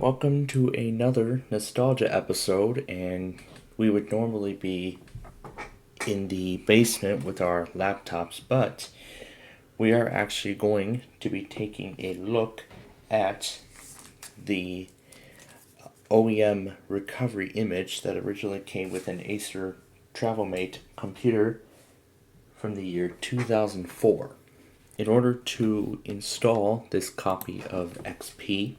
Welcome to another nostalgia episode, and we would normally be in the basement with our laptops, but we are actually going to be taking a look at the OEM recovery image that originally came with an Acer Travelmate computer from the year 2004. In order to install this copy of XP,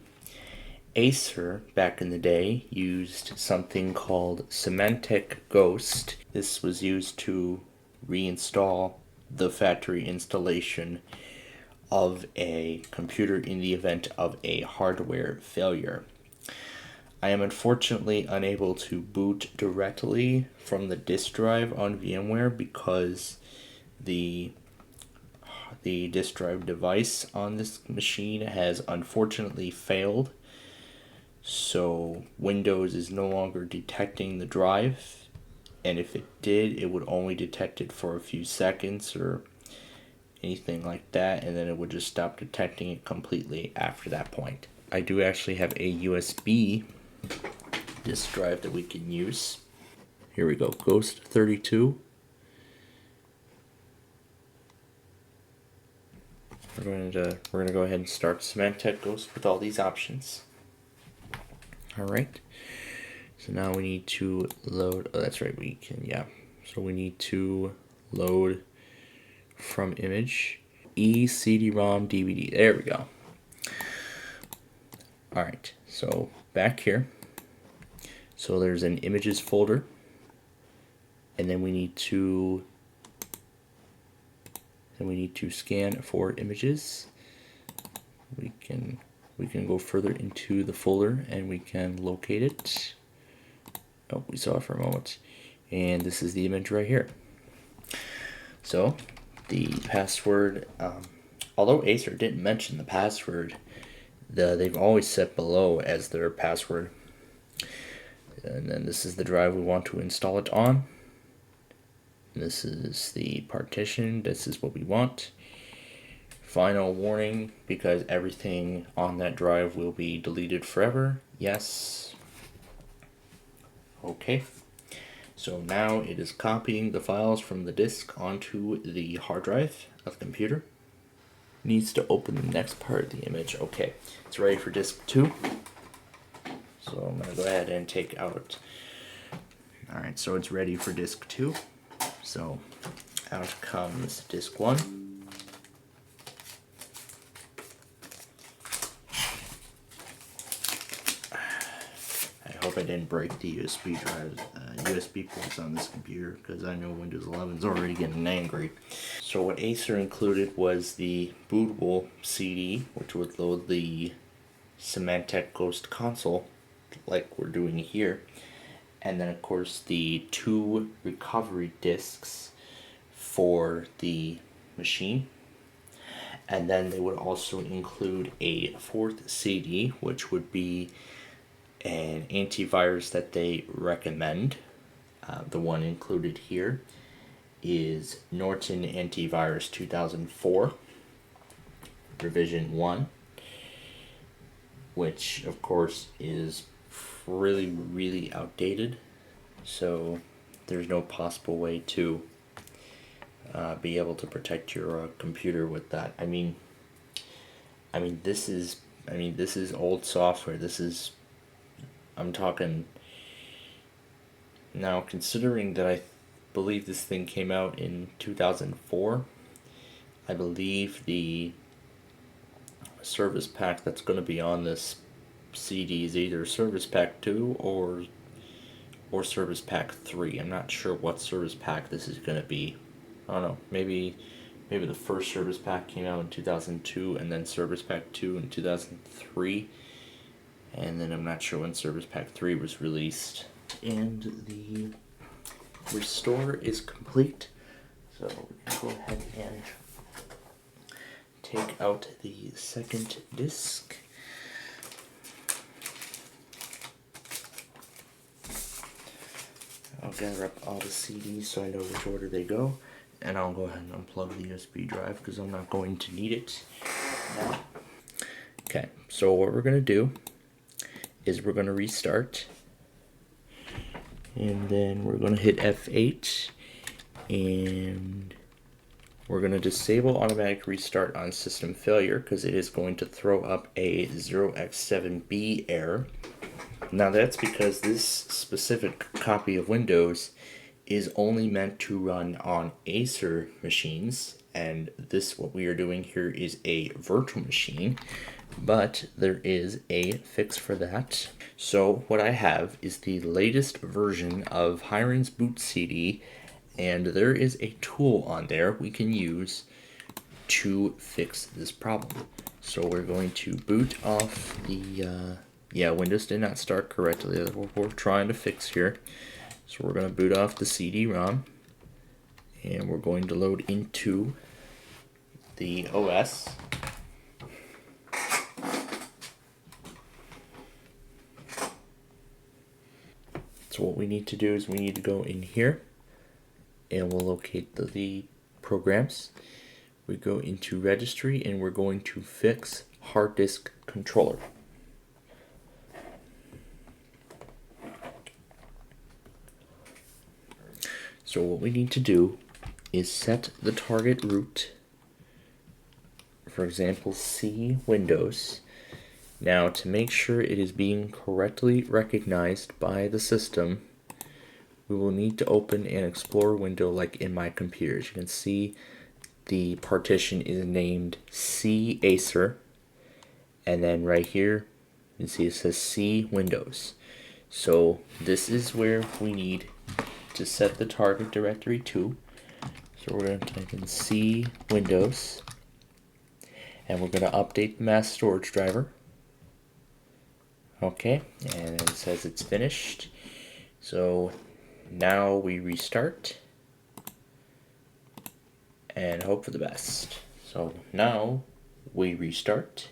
Acer, back in the day, used something called Symantec Ghost. This was used to reinstall the factory installation of a computer in the event of a hardware failure. I am unfortunately unable to boot directly from the disk drive on VMware because the disk drive device on this machine has unfortunately failed. So Windows is no longer detecting the drive, and if it did, it would only detect it for a few seconds or anything like that, and then it would just stop detecting it completely after that point. I do actually have a USB disk drive that we can use. Here we go, Ghost 32. We're gonna go ahead and start Symantec Ghost with all these options. Alright, so now we need to load, oh that's right, we can, yeah. So we need to load from image, CD-ROM DVD, there we go. Alright, so back here, so there's an images folder, and then we need to scan for images. We can go further into the folder and we can locate it. Oh, we saw it for a moment. And this is the image right here. So the password, although Acer didn't mention the password, they've always set below as their password. And then this is the drive we want to install it on. And this is the partition. This is what we want. Final warning, because everything on that drive will be deleted forever. Yes. Okay. So now it is copying the files from the disk onto the hard drive of the computer. Needs to open the next part of the image. Okay, it's ready for disk 2. So I'm going to go ahead and take out. Alright, so it's ready for disk 2. So out comes disk 1. I hope I didn't break the USB drives, USB ports on this computer, because I know Windows 11 is already getting angry. So what Acer included was the bootable CD, which would load the Symantec Ghost console, like we're doing here, and then of course the 2 recovery disks for the machine. And then they would also include a 4th CD, which would be an antivirus that they recommend. The one included here is Norton Antivirus 2004 revision 1, which of course is really outdated, so there's no possible way to be able to protect your computer with that. I mean this is old software. I'm talking now, considering that I believe this thing came out in 2004, I believe the service pack that's going to be on this CD is either Service Pack 2 or Service Pack 3. I'm not sure what service pack this is going to be. I don't know, maybe the first service pack came out in 2002 and then Service Pack 2 in 2003. And then I'm not sure when Service Pack 3 was released. And the restore is complete. So we can go ahead and take out the second disc. I'll gather up all the CDs so I know which order they go. And I'll go ahead and unplug the USB drive because I'm not going to need it now. Okay, so what we're going to do is we're going to restart. And then we're going to hit F8. And we're going to disable automatic restart on system failure because it is going to throw up a 0x7b error. Now that's because this specific copy of Windows is only meant to run on Acer machines, and this, what we are doing here, is a virtual machine, but there is a fix for that. So what I have is the latest version of Hiren's boot CD, and there is a tool on there we can use to fix this problem. So we're going to boot off the, Windows did not start correctly. That's what we're trying to fix here. So we're going to boot off the CD-ROM, and we're going to load into the OS. So what we need to do is we need to go in here, and we'll locate the programs. We go into registry, and we're going to fix hard disk controller. So what we need to do is set the target root, for example, C Windows. Now, to make sure it is being correctly recognized by the system, we will need to open an Explorer window like in my computer. As you can see, the partition is named C Acer, and then right here, you can see it says C Windows. So this is where we need to set the target directory to. So we're going to type in C Windows, and we're going to update the mass storage driver. Okay, and it says it's finished. So now we restart and hope for the best. So now we restart.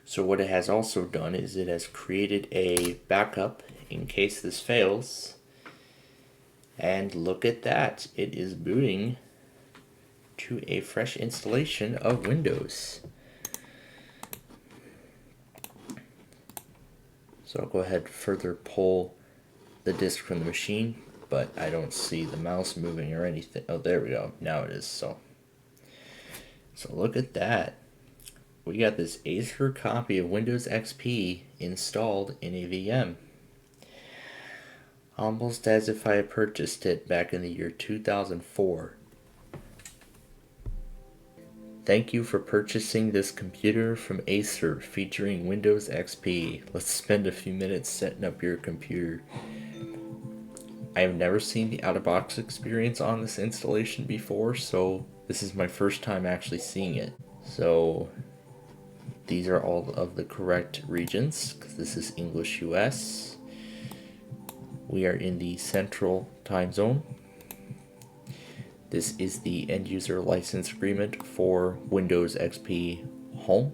So what it has also done is it has created a backup in case this fails. And look at that, it is booting to a fresh installation of Windows. So I'll go ahead and further pull the disk from the machine, but I don't see the mouse moving or anything. Oh, there we go. Now it is. So look at that. We got this Acer copy of Windows XP installed in a VM. Almost as if I had purchased it back in the year 2004. Thank you for purchasing this computer from Acer featuring Windows XP. Let's spend a few minutes setting up your computer. I have never seen the out-of-box experience on this installation before, so this is my first time actually seeing it. So these are all of the correct regions, because this is English US. We are in the Central Time Zone. This is the end user license agreement for Windows XP Home.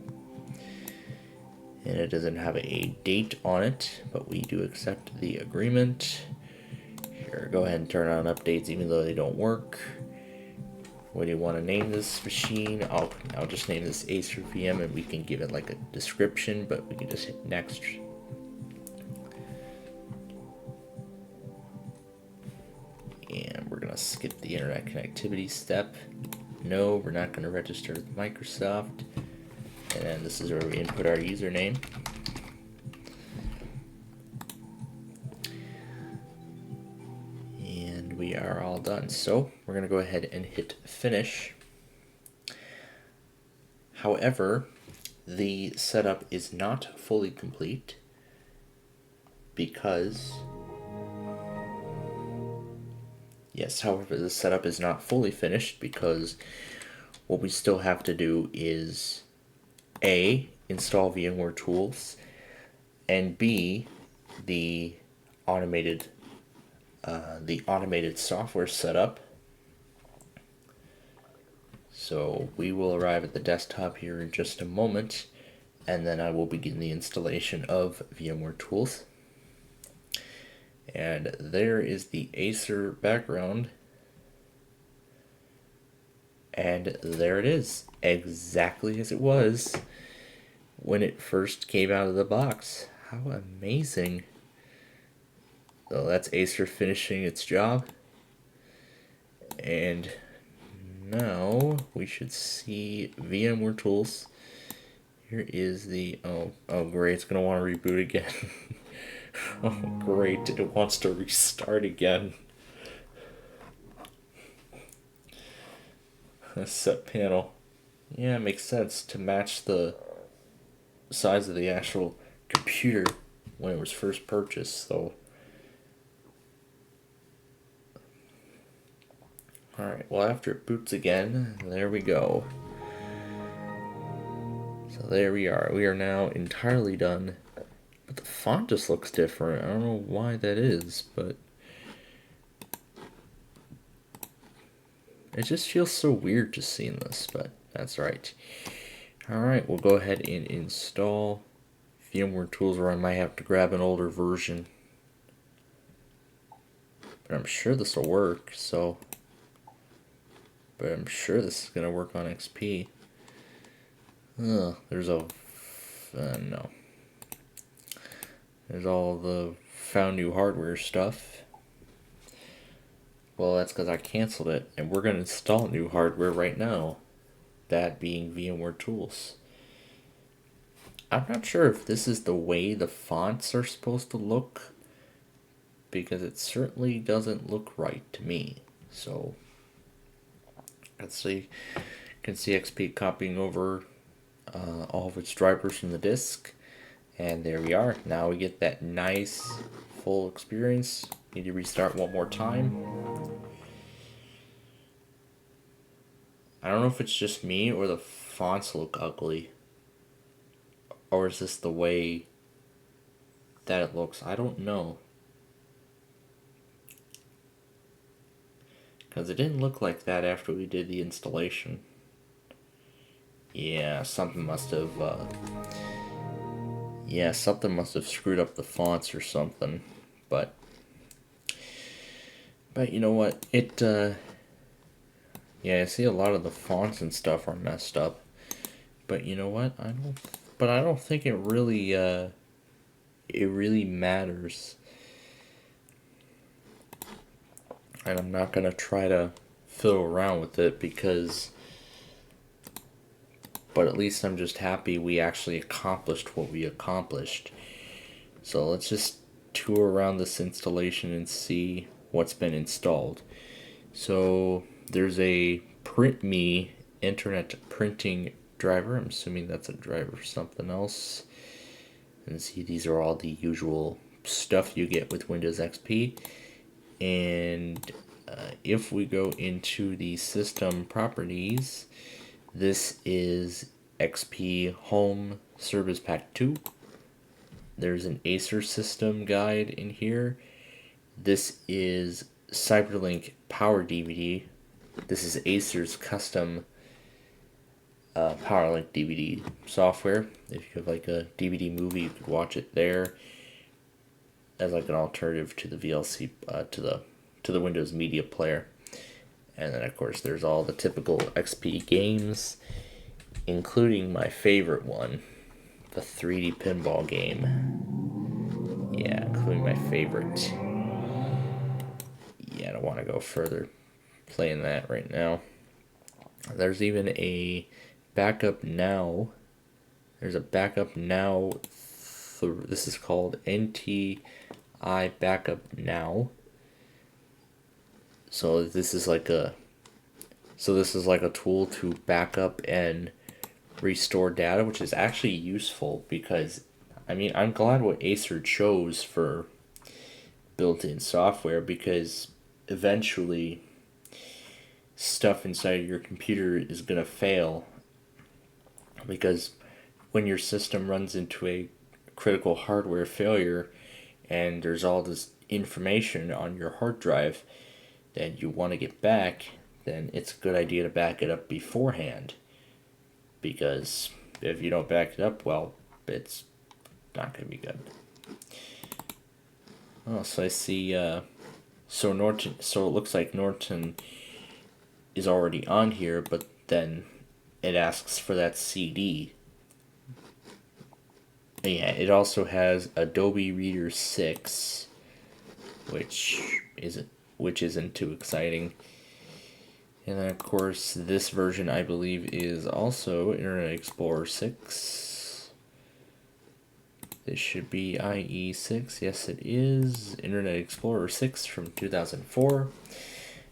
And it doesn't have a date on it, but we do accept the agreement. Here, go ahead and turn on updates even though they don't work. What do you want to name this machine? I'll just name this Acer VM, and we can give it like a description, but we can just hit next. And we're going to skip the internet connectivity step. No, we're not going to register with Microsoft. And then this is where we input our username. And we are all done. So we're going to go ahead and hit finish. However, the setup is not fully complete because... however, the setup is not fully finished because what we still have to do is A, install VMware tools, and B, the automated software setup. So we will arrive at the desktop here in just a moment, and then I will begin the installation of VMware tools. And there is the Acer background. And there it is, exactly as it was when it first came out of the box. How amazing. So that's Acer finishing its job. And now we should see VMware Tools. Here is the, oh great, it's gonna want to reboot again. Oh great, it wants to restart again. A set panel. Yeah, it makes sense to match the size of the actual computer when it was first purchased, so. Alright, well after it boots again, there we go. So there we are. We are now entirely done. But the font just looks different. I don't know why that is, but it just feels so weird just seeing this, but that's right. Alright, we'll go ahead and install VMware Tools, or I might have to grab an older version. But I'm sure this will work, so. But I'm sure this is going to work on XP. There's a. No. There's all the found new hardware stuff. Well, that's because I canceled it, and we're going to install new hardware right now. That being VMware Tools. I'm not sure if this is the way the fonts are supposed to look, because it certainly doesn't look right to me. So, let's see. You can see XP copying over all of its drivers from the disk. And there we are. Now we get that nice full experience. Need to restart one more time. I don't know if it's just me or the fonts look ugly. Or is this the way that it looks? I don't know. Because it didn't look like that after we did the installation. Yeah, something must have... something must have screwed up the fonts or something. But you know what? I see a lot of the fonts and stuff are messed up. But you know what? I don't think it really matters. And I'm not going to try to fiddle around with it but at least I'm just happy we actually accomplished what we accomplished. So let's just tour around this installation and see what's been installed. So there's a PrintMe internet printing driver. I'm assuming that's a driver for something else. And see, these are all the usual stuff you get with Windows XP. And if we go into the system properties, this is XP Home Service Pack 2. There's an Acer system guide in here. This is Cyberlink Power DVD. This is Acer's custom PowerLink DVD software. If you have like a DVD movie, you could watch it there as like an alternative to the VLC to the Windows Media Player. And then of course there's all the typical XP games, including my favorite one, the 3D pinball game. Yeah, including my favorite. Yeah, I don't want to go further playing that right now. There's even a backup now. There's a backup now. This is called NTI Backup Now. So this is like a tool to back up and restore data, which is actually useful because, I mean, I'm glad what Acer chose for built-in software, because eventually stuff inside your computer is going to fail, because when your system runs into a critical hardware failure and there's all this information on your hard drive that you want to get back, then it's a good idea to back it up beforehand. Because if you don't back it up, well, it's not going to be good. Oh, so I see, so it looks like Norton is already on here, but then it asks for that CD. Yeah, it also has Adobe Reader 6, which isn't too exciting. And then of course this version I believe is also Internet Explorer 6. This should be IE 6. Yes, it is Internet Explorer 6 from 2004.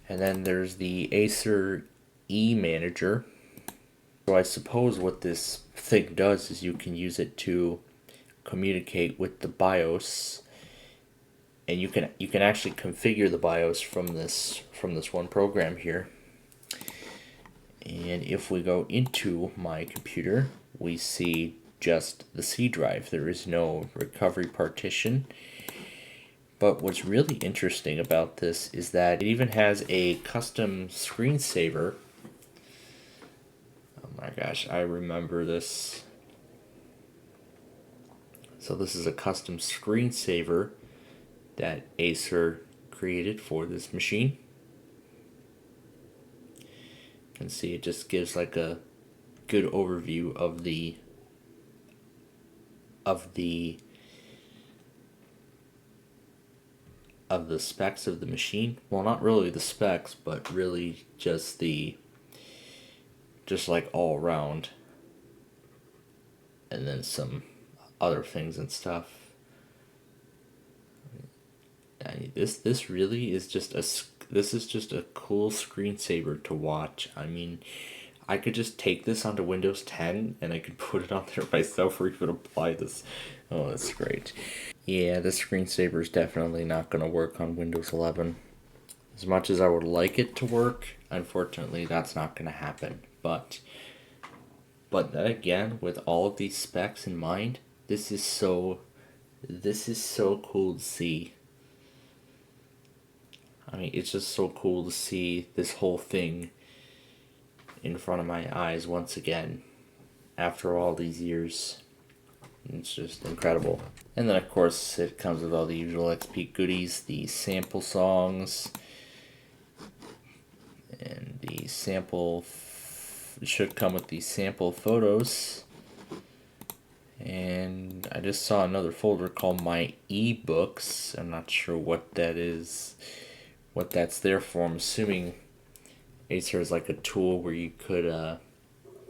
And then there's the Acer E-Manager. So I suppose what this thing does is you can use it to communicate with the BIOS, and you can actually configure the BIOS from this one program here. And if we go into my computer, we see just the C drive. There is no recovery partition. But what's really interesting about this is that it even has a custom screensaver. Oh my gosh, I remember this. So this is a custom screensaver that Acer created for this machine. You can see it just gives like a good overview of the specs of the machine. Well, not really the specs, but really just like all around, and then some other things and stuff. This really is just a cool screensaver to watch. I mean, I could just take this onto Windows 10 and I could put it on there myself, or even apply this. Oh, that's great. Yeah, this screensaver is definitely not going to work on Windows 11. As much as I would like it to work, unfortunately, that's not going to happen. But then again, with all of these specs in mind, this is so cool to see. I mean, it's just so cool to see this whole thing in front of my eyes once again after all these years. It's just incredible. And then of course it comes with all the usual XP goodies, the sample songs, and the sample it should come with the sample photos. And I just saw another folder called My eBooks. I'm not sure what that is, what that's there for. I'm assuming Acer is like a tool where you could,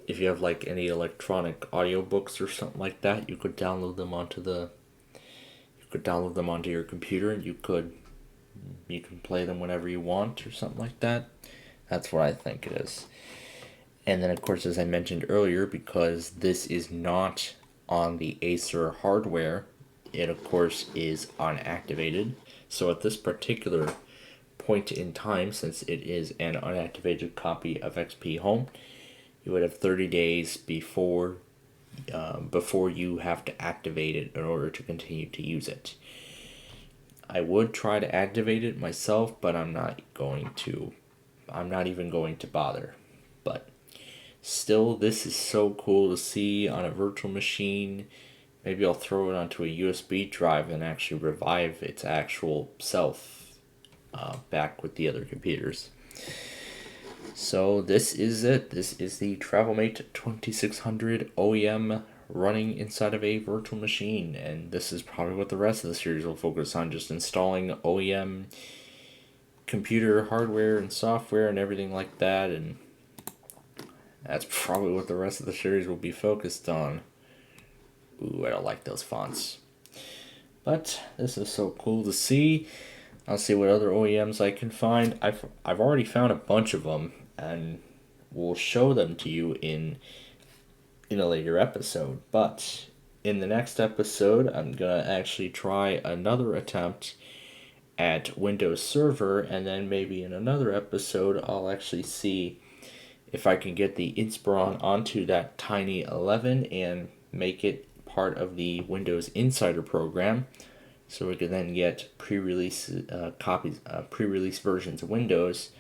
if you have like any electronic audiobooks or something like that, you could download them onto your computer, and you can play them whenever you want or something like that. That's what I think it is. And then of course, as I mentioned earlier, because this is not on the Acer hardware, it of course is unactivated. So at this particular point in time, since it is an unactivated copy of XP Home, you would have 30 days before you have to activate it in order to continue to use it. I would try to activate it myself, but I'm not even going to bother. But still, this is so cool to see on a virtual machine. Maybe I'll throw it onto a USB drive and actually revive its actual self back with the other computers. So this is it. This is the Travelmate 2600 OEM running inside of a virtual machine, and this is probably what the rest of the series will focus on, just installing OEM computer hardware and software and everything like that, and that's probably what the rest of the series will be focused on. Ooh, I don't like those fonts. But this is so cool to see. I'll see what other OEMs I can find. I've already found a bunch of them, and we'll show them to you in a later episode. But in the next episode, I'm gonna actually try another attempt at Windows Server, and then maybe in another episode I'll actually see if I can get the Inspiron onto that Tiny 11 and make it part of the Windows Insider program, so we can then get pre-release versions of Windows,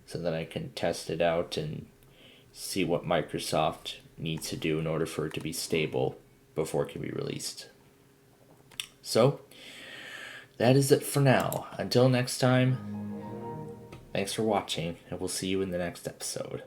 so that I can test it out and see what Microsoft needs to do in order for it to be stable before it can be released. So that is it for now. Until next time, thanks for watching, and we'll see you in the next episode.